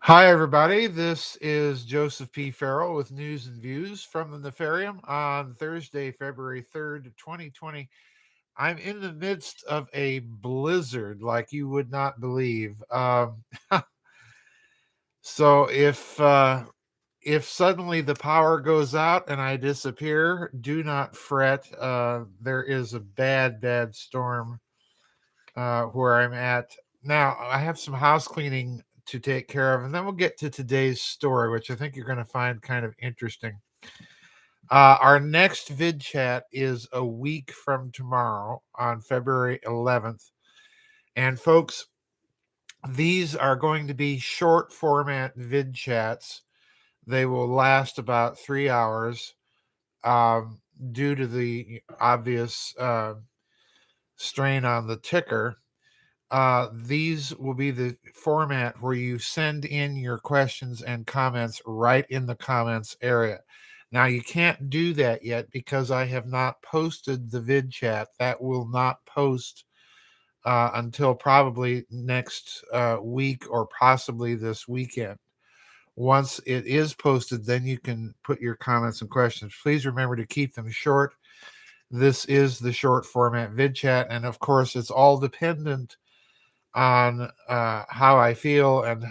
Hi, everybody. This is Joseph P. Farrell with news and views from the Nefarium on Thursday, February 3rd, 2020. I'm in the midst of a blizzard like you would not believe. So if suddenly the power goes out and I disappear, do not fret. There is a bad storm where I'm at. Now, I have some house cleaning to take care of, and then we'll get to today's story, which I think you're going to find kind of interesting. Our next vid chat is a week from tomorrow on February 11th. And folks, these are going to be short format vid chats. They will last about 3 hours um, due to the obvious strain on the ticker. These will be the format where you send in your questions and comments right in the comments area. Now, you can't do that yet because I have not posted the vid chat. That will not post until probably next week or possibly this weekend. Once it is posted, then you can put your comments and questions. Please remember to keep them short. This is the short format vid chat, and of course, it's all dependent on how I feel and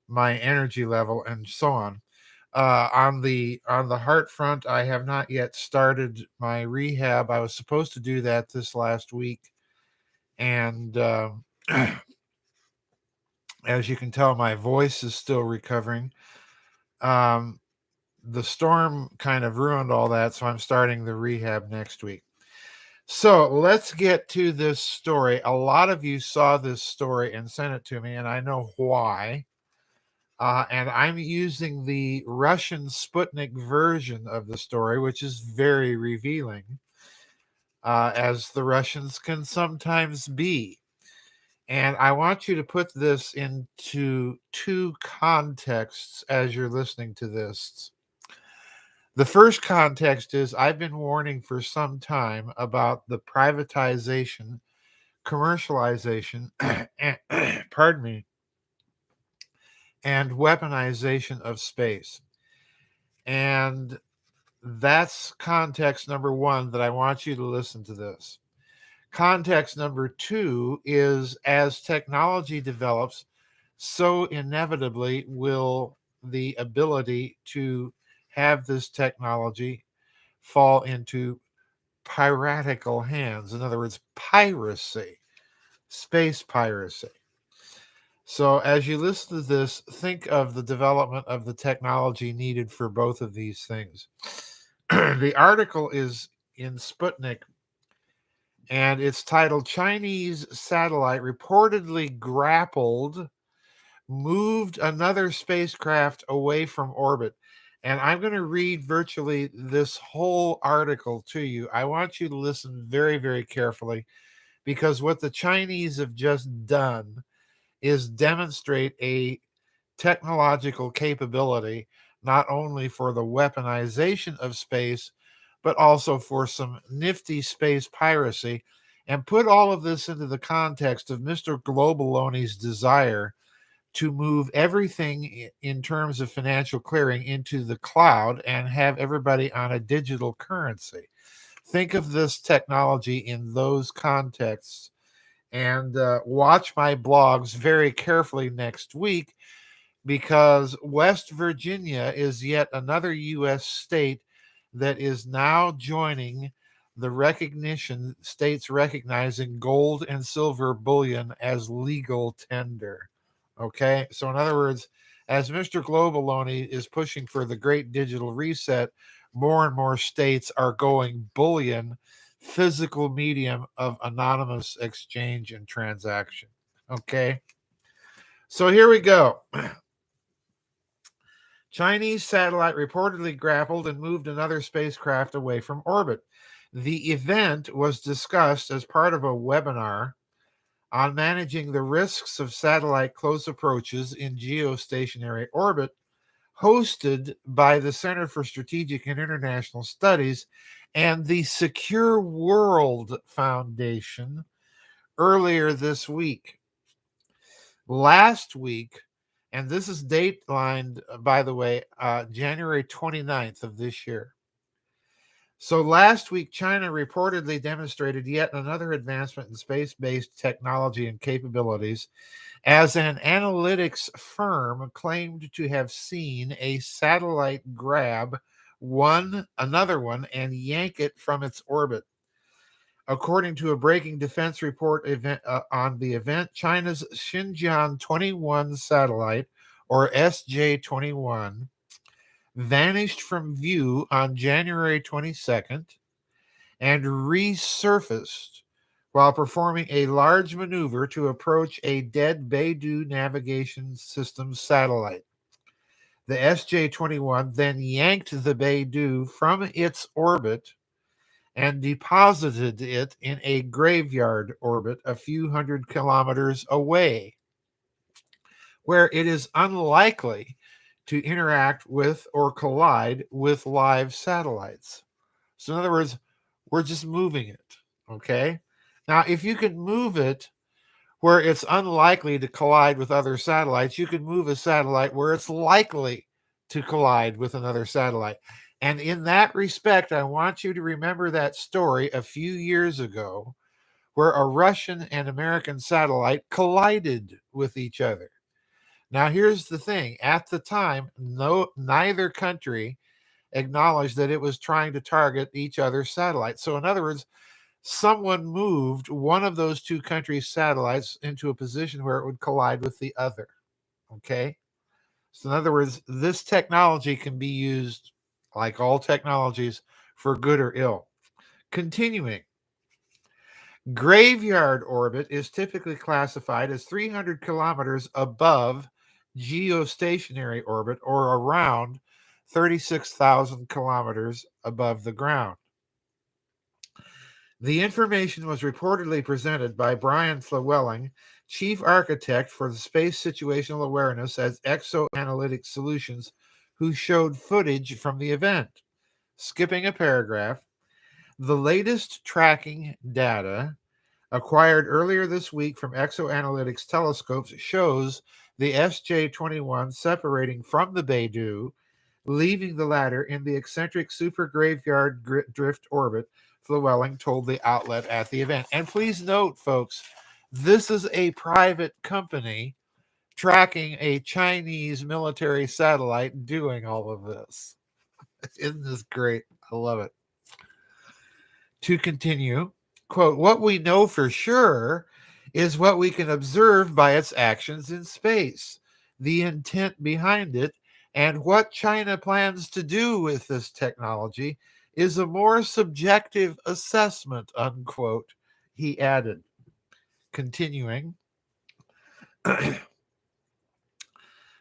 my energy level and so on. On the heart front, I have not yet started my rehab. I was supposed to do that this last week, and as you can tell, my voice is still recovering. Um, the storm kind of ruined all that, so I'm starting the rehab next week. So let's get to this story. A lot of you saw this story and sent it to me, and I know why. And I'm using the Russian Sputnik version of the story, which is very revealing, as the Russians can sometimes be. And I want you to put this into two contexts as you're listening to this. The first context is I've been warning for some time about the privatization, commercialization, pardon me, and weaponization of space. And that's context number one that I want you to listen to this. Context number two is as technology develops, so inevitably will the ability to have this technology fall into piratical hands. In other words, piracy, space piracy. So, as you listen to this, think of the development of the technology needed for both of these things. The article is in Sputnik and it's titled Chinese Satellite Reportedly Grappled, Moved Another Spacecraft Away from Orbit. And I'm going to read virtually this whole article to you. I want you to listen very, very carefully because what the Chinese have just done is demonstrate a technological capability not only for the weaponization of space, but also for some nifty space piracy. And put all of this into the context of Mr. Globaloney's desire to move everything in terms of financial clearing into the cloud and have everybody on a digital currency. Think of this technology in those contexts and watch my blogs very carefully next week because West Virginia is yet another U.S. state that is now joining the recognition, states recognizing gold and silver bullion as legal tender. Okay, so in other words, as Mr. Globaloney is pushing for the great digital reset, more and more states are going bullion, physical medium of anonymous exchange and transaction. Okay, so here we go. Chinese satellite reportedly grappled and moved another spacecraft away from orbit. The event was discussed as part of a webinar on managing the risks of satellite close approaches in geostationary orbit, hosted by the Center for Strategic and International Studies and the Secure World Foundation earlier this week. Last week, And this is datelined, by the way, January 29th of this year. So last week, China reportedly demonstrated yet another advancement in space-based technology and capabilities as an analytics firm claimed to have seen a satellite grab another one and yank it from its orbit. According to a breaking defense report on the event, China's Xinjiang 21 satellite, or SJ-21, vanished from view on January 22nd and resurfaced while performing a large maneuver to approach a dead Beidou navigation system satellite. The SJ-21 then yanked the Beidou from its orbit and deposited it in a graveyard orbit a few hundred kilometers away, where it is unlikely to interact with or collide with live satellites. So, in other words, we're just moving it. Okay. Now, if you can move it where it's unlikely to collide with other satellites, you can move a satellite where it's likely to collide with another satellite. And in that respect, I want you to remember that story a few years ago where a Russian and American satellite collided with each other. Now, here's the thing. At the time, neither country acknowledged that it was trying to target each other's satellites. So, in other words, someone moved one of those two countries' satellites into a position where it would collide with the other. Okay? So, in other words, this technology can be used, like all technologies, for good or ill. Continuing, graveyard orbit is typically classified as 300 kilometers above geostationary orbit, or around 36,000 kilometers above the ground. The information was reportedly presented by Brian Flewelling, chief architect for the Space Situational Awareness at Exoanalytic Solutions, who showed footage from the event. Skipping a paragraph, the latest tracking data acquired earlier this week from Exoanalytics telescopes shows the SJ-21 separating from the Beidou, leaving the latter in the eccentric super graveyard drift orbit, Flewelling told the outlet at the event. And please note, folks, this is a private company tracking a Chinese military satellite doing all of this. Isn't this great? I love it. To continue, quote, what we know for sure is what we can observe by its actions in space, the intent behind it, and what China plans to do with this technology is a more subjective assessment, unquote, he added. Continuing, the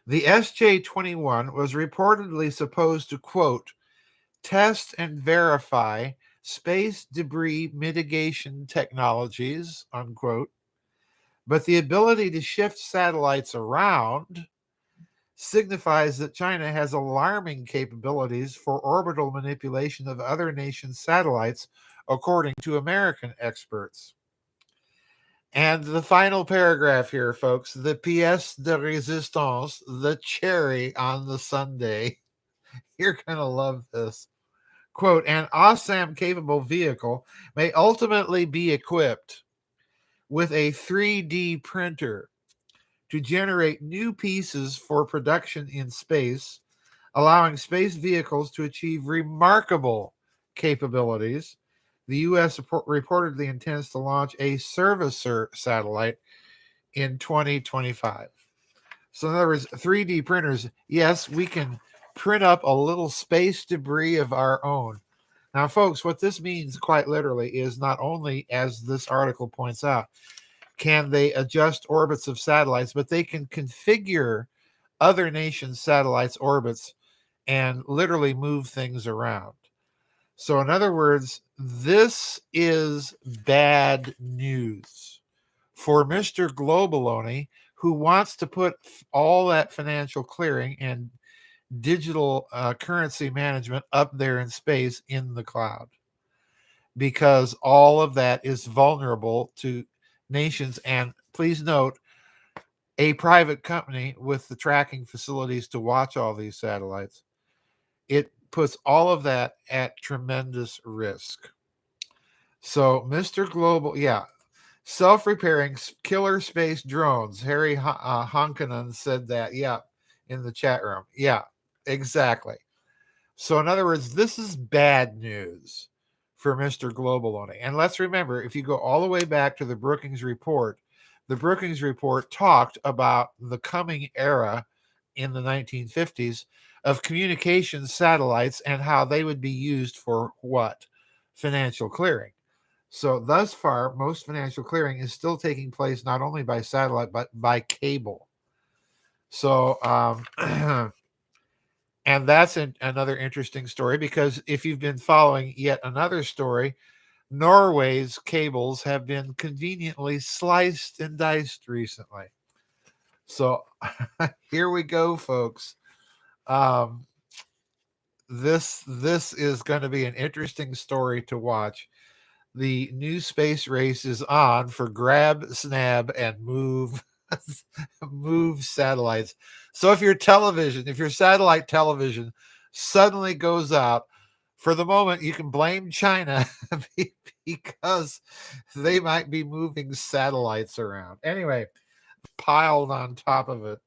SJ-21 was reportedly supposed to, quote, test and verify space debris mitigation technologies, unquote, but the ability to shift satellites around signifies that China has alarming capabilities for orbital manipulation of other nations' satellites, according to American experts. And the final paragraph here, folks, the pièce de résistance, the cherry on the sundae. You're going to love this. Quote, an OSAM capable vehicle may ultimately be equipped with a 3D printer to generate new pieces for production in space, allowing space vehicles to achieve remarkable capabilities. The U.S. reportedly intends to launch a servicer satellite in 2025. So, in other words, 3D printers, yes, we can print up a little space debris of our own. Now, folks, what this means quite literally is not only, as this article points out, can they adjust orbits of satellites, but they can configure other nations' satellites' orbits and literally move things around. So, in other words, this is bad news for Mr. Globaloney, who wants to put all that financial clearing and digital currency management up there in space in the cloud, because all of that is vulnerable to nations. And please note, a private company with the tracking facilities to watch all these satellites, it puts all of that at tremendous risk. So, Mr. Global, yeah, self-repairing killer space drones. Harry Honkanen said that, yeah, in the chat room. Yeah, exactly. So, in other words, this is bad news for Mr. Global owning. And let's remember, if you go all the way back to the Brookings Report, the Brookings Report talked about the coming era in the 1950s of communications satellites and how they would be used for what? Financial clearing. So, thus far, most financial clearing is still taking place not only by satellite, but by cable. So, and that's another interesting story, because if you've been following yet another story, Norway's cables have been conveniently sliced and diced recently. So here we go, folks. Um, this is going to be an interesting story to watch. The new space race is on for grab, snab, and move move satellites. So if your satellite television suddenly goes out, for the moment you can blame China because they might be moving satellites around. Anyway, piled on top of it.